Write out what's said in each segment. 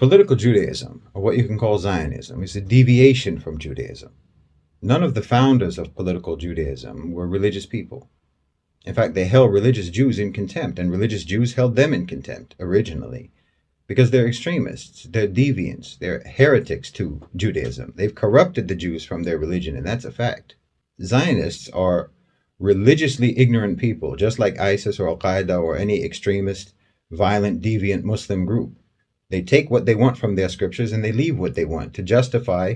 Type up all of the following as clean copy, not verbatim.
Political Judaism, or what you can call Zionism, is a deviation from Judaism. None of the founders of political Judaism were religious people. In fact, they held religious Jews in contempt, and religious Jews held them in contempt originally because they're extremists, they're deviants, they're heretics to Judaism. They've corrupted the Jews from their religion, and that's a fact. Zionists are religiously ignorant people, just like ISIS or Al-Qaeda or any extremist, violent, deviant Muslim group. They take what they want from their scriptures and they leave what they want to justify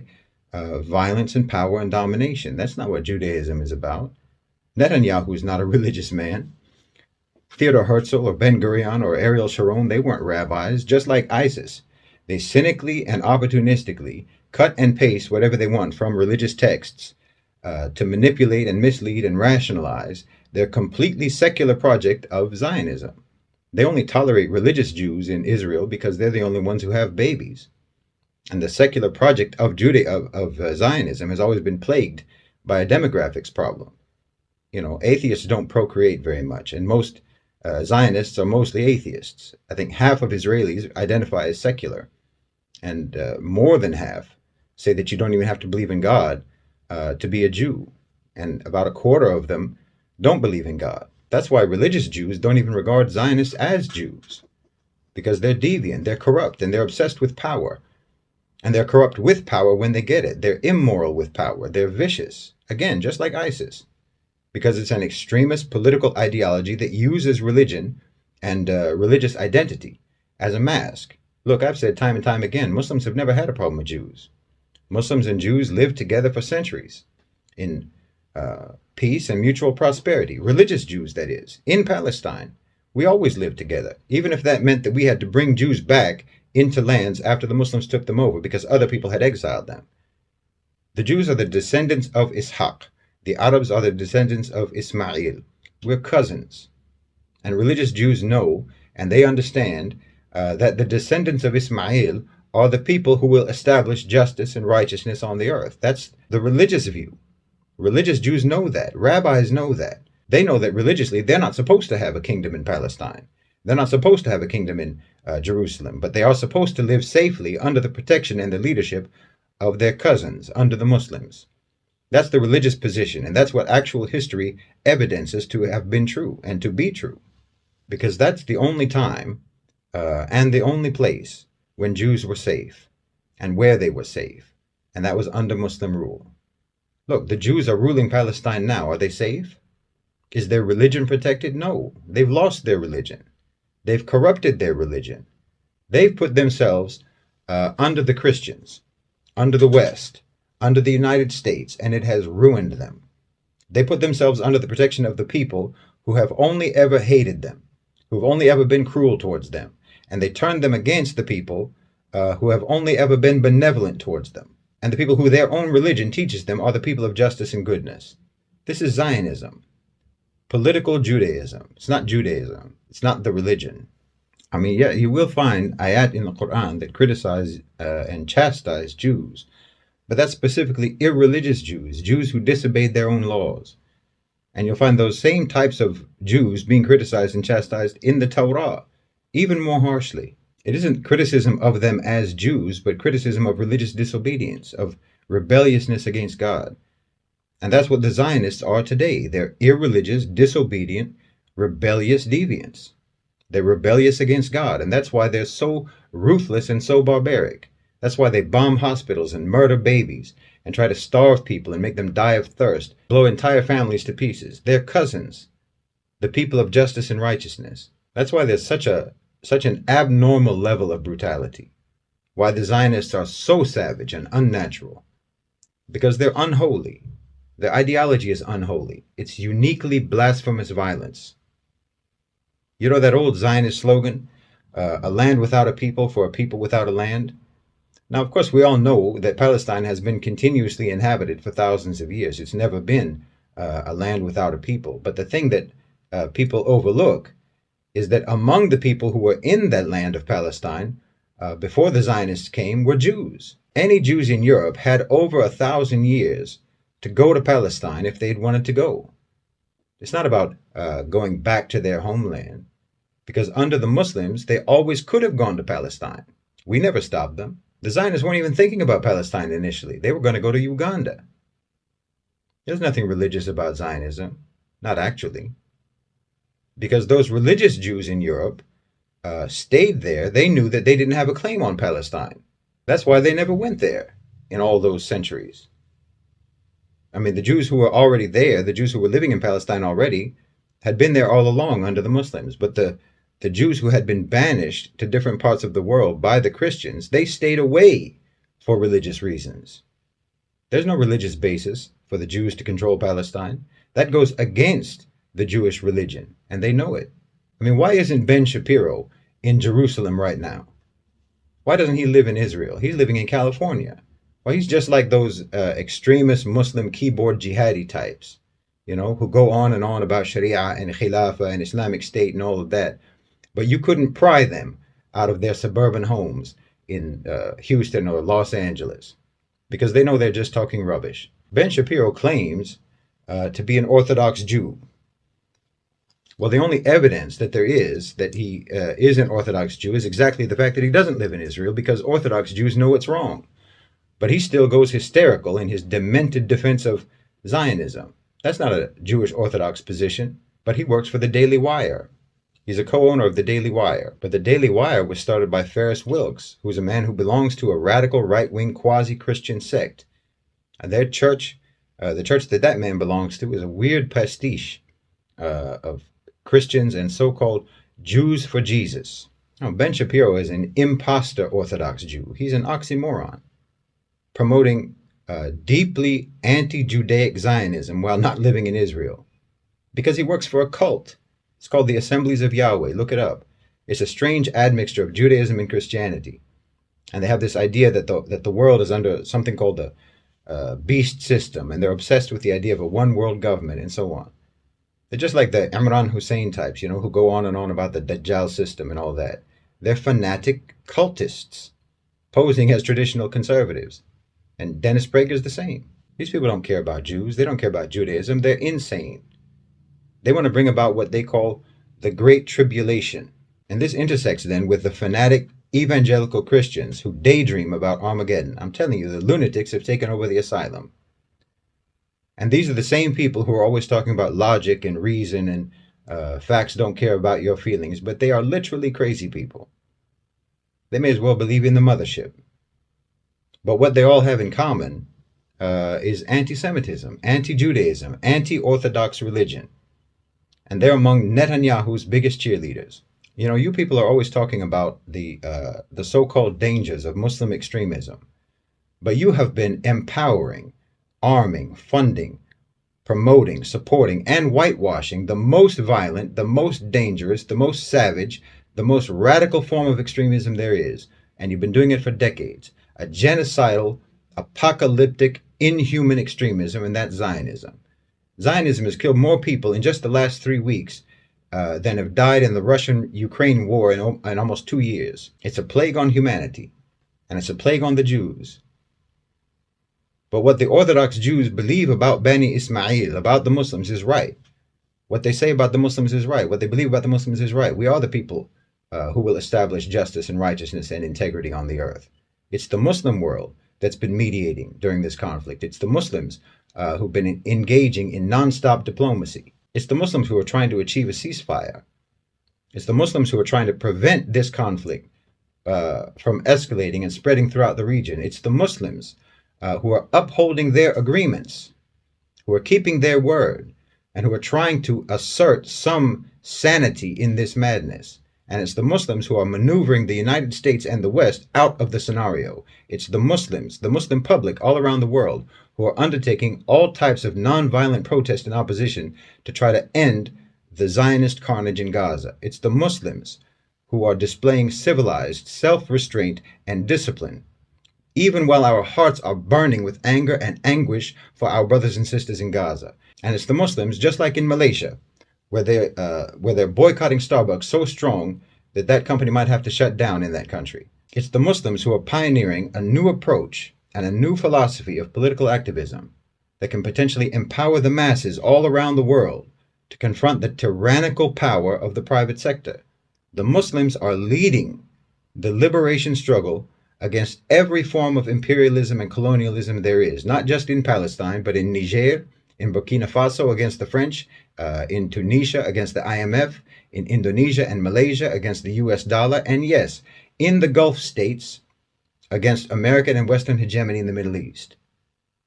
violence and power and domination. That's not what Judaism is about. Netanyahu is not a religious man. Theodor Herzl or Ben Gurion or Ariel Sharon, they weren't rabbis, just like ISIS. They cynically and opportunistically cut and paste whatever they want from religious texts to manipulate and mislead and rationalize their completely secular project of Zionism. They only tolerate religious Jews in Israel because they're the only ones who have babies. And the secular project of Zionism has always been plagued by a demographics problem. You know, atheists don't procreate very much, and most Zionists are mostly atheists. I think half of Israelis identify as secular, and more than half say that you don't even have to believe in God to be a Jew, and about a quarter of them don't believe in God. That's why religious Jews don't even regard Zionists as Jews, because they're deviant, they're corrupt, and they're obsessed with power. And they're corrupt with power when they get it. They're immoral with power. They're vicious. Again, just like ISIS, because it's an extremist political ideology that uses religion and religious identity as a mask. Look, I've said time and time again, Muslims have never had a problem with Jews. Muslims and Jews lived together for centuries in peace and mutual prosperity. Religious Jews, that is, in Palestine. We always lived together, even if that meant that we had to bring Jews back into lands after the Muslims took them over because other people had exiled them. The Jews are the descendants of Ishaq. The Arabs are the descendants of Ismail. We're cousins. And religious Jews know, and they understand, that the descendants of Ismail are the people who will establish justice and righteousness on the earth. That's the religious view. Religious Jews know that. Rabbis know that. They know that religiously they're not supposed to have a kingdom in Palestine. They're not supposed to have a kingdom in Jerusalem, but they are supposed to live safely under the protection and the leadership of their cousins, under the Muslims. That's the religious position, and that's what actual history evidences to have been true and to be true, because that's the only time and the only place when Jews were safe and where they were safe, and that was under Muslim rule. Look, the Jews are ruling Palestine now. Are they safe? Is their religion protected? No, they've lost their religion. They've corrupted their religion. They've put themselves under the Christians, under the West, under the United States, and it has ruined them. They put themselves under the protection of the people who have only ever hated them, who've only ever been cruel towards them, and they turned them against the people who have only ever been benevolent towards them. And the people who their own religion teaches them are the people of justice and goodness. This is Zionism. Political Judaism. It's not Judaism. It's not the religion. I mean, yeah, you will find ayat in the Quran that criticize and chastise Jews, but that's specifically irreligious Jews, Jews who disobeyed their own laws. And you'll find those same types of Jews being criticized and chastised in the Torah, even more harshly. It isn't criticism of them as Jews, but criticism of religious disobedience, of rebelliousness against God. And that's what the Zionists are today. They're irreligious, disobedient, rebellious deviants. They're rebellious against God, and that's why they're so ruthless and so barbaric. That's why they bomb hospitals and murder babies and try to starve people and make them die of thirst, blow entire families to pieces. They're cousins, the people of justice and righteousness. That's why there's such an abnormal level of brutality. Why the Zionists are so savage and unnatural. Because they're unholy. Their ideology is unholy. It's uniquely blasphemous violence. You know that old Zionist slogan, a land without a people for a people without a land? Now, of course, we all know that Palestine has been continuously inhabited for thousands of years. It's never been a land without a people. But the thing that people overlook is that among the people who were in that land of Palestine before the Zionists came were Jews. Any Jews in Europe had over 1,000 years to go to Palestine if they'd wanted to go. It's not about going back to their homeland, because under the Muslims, they always could have gone to Palestine. We never stopped them. The Zionists weren't even thinking about Palestine initially. They were going to go to Uganda. There's nothing religious about Zionism. Not actually. Because those religious Jews in Europe stayed there. They knew that they didn't have a claim on Palestine. That's why they never went there in all those centuries. I mean, the Jews who were already there, the Jews who were living in Palestine already, had been there all along under the Muslims. But the Jews who had been banished to different parts of the world by the Christians, they stayed away for religious reasons. There's no religious basis for the Jews to control Palestine. That goes against the Jewish religion, and they know it. I mean, why isn't Ben Shapiro in Jerusalem right now? Why doesn't he live in Israel? He's living in California. Well, he's just like those extremist Muslim keyboard jihadi types, you know, who go on and on about Sharia and Khilafah and Islamic State and all of that. But you couldn't pry them out of their suburban homes in Houston or Los Angeles because they know they're just talking rubbish. Ben Shapiro claims to be an Orthodox Jew. Well, the only evidence that there is that he is an Orthodox Jew is exactly the fact that he doesn't live in Israel, because Orthodox Jews know it's wrong. But he still goes hysterical in his demented defense of Zionism. That's not a Jewish Orthodox position, but he works for the Daily Wire. He's a co-owner of the Daily Wire. But the Daily Wire was started by Ferris Wilks, who's a man who belongs to a radical right-wing quasi-Christian sect. And their church, the church that man belongs to, is a weird pastiche of Christians and so-called Jews for Jesus. Now, Ben Shapiro is an imposter Orthodox Jew. He's an oxymoron, promoting deeply anti-Judaic Zionism while not living in Israel, because he works for a cult. It's called the Assemblies of Yahweh. Look it up. It's a strange admixture of Judaism and Christianity. And they have this idea that the world is under something called the beast system, and they're obsessed with the idea of a one world government and so on. They're just like the Imran Hussein types, you know, who go on and on about the Dajjal system and all that. They're fanatic cultists posing as traditional conservatives. And Dennis Prager's the same. These people don't care about Jews. They don't care about Judaism. They're insane. They want to bring about what they call the Great Tribulation. And this intersects then with the fanatic evangelical Christians who daydream about Armageddon. I'm telling you, the lunatics have taken over the asylum. And these are the same people who are always talking about logic and reason and facts don't care about your feelings, but they are literally crazy people. They may as well believe in the mothership. But what they all have in common is anti-Semitism, anti-Judaism, anti-Orthodox religion. And they're among Netanyahu's biggest cheerleaders. You know, you people are always talking about the so-called dangers of Muslim extremism. But you have been empowering, arming, funding, promoting, supporting, and whitewashing the most violent, the most dangerous, the most savage, the most radical form of extremism there is. And you've been doing it for decades. A genocidal, apocalyptic, inhuman extremism, and that's Zionism. Zionism has killed more people in just the last 3 weeks than have died in the Russian-Ukraine war in almost 2 years. It's a plague on humanity, and it's a plague on the Jews. But what the Orthodox Jews believe about Bani Ismail, about the Muslims, is right. What they say about the Muslims is right. What they believe about the Muslims is right. We are the people who will establish justice and righteousness and integrity on the earth. It's the Muslim world that's been mediating during this conflict. It's the Muslims who've been engaging in nonstop diplomacy. It's the Muslims who are trying to achieve a ceasefire. It's the Muslims who are trying to prevent this conflict from escalating and spreading throughout the region. It's the Muslims who are upholding their agreements, who are keeping their word, and who are trying to assert some sanity in this madness. And it's the Muslims who are maneuvering the United States and the West out of the scenario. It's the Muslims, the Muslim public all around the world, who are undertaking all types of nonviolent protest and opposition to try to end the Zionist carnage in Gaza. It's the Muslims who are displaying civilized self-restraint and discipline, even while our hearts are burning with anger and anguish for our brothers and sisters in Gaza. And it's the Muslims, just like in Malaysia, where they're boycotting Starbucks so strong that that company might have to shut down in that country. It's the Muslims who are pioneering a new approach and a new philosophy of political activism that can potentially empower the masses all around the world to confront the tyrannical power of the private sector. The Muslims are leading the liberation struggle against every form of imperialism and colonialism there is, not just in Palestine, but in Niger, in Burkina Faso against the French, in Tunisia against the IMF, in Indonesia and Malaysia against the US dollar, and yes, in the Gulf states against American and Western hegemony in the Middle East.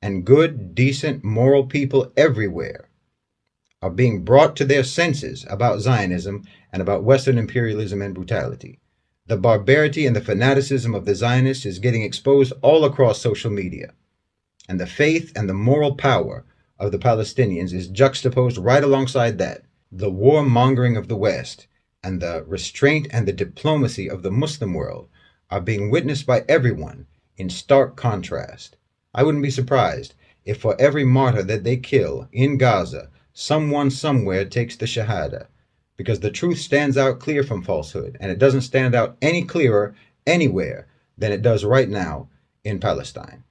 And good, decent, moral people everywhere are being brought to their senses about Zionism and about Western imperialism and brutality. The barbarity and the fanaticism of the Zionists is getting exposed all across social media. And the faith and the moral power of the Palestinians is juxtaposed right alongside that. The warmongering of the West and the restraint and the diplomacy of the Muslim world are being witnessed by everyone in stark contrast. I wouldn't be surprised if for every martyr that they kill in Gaza, someone somewhere takes the Shahada, because the truth stands out clear from falsehood, and it doesn't stand out any clearer anywhere than it does right now in Palestine.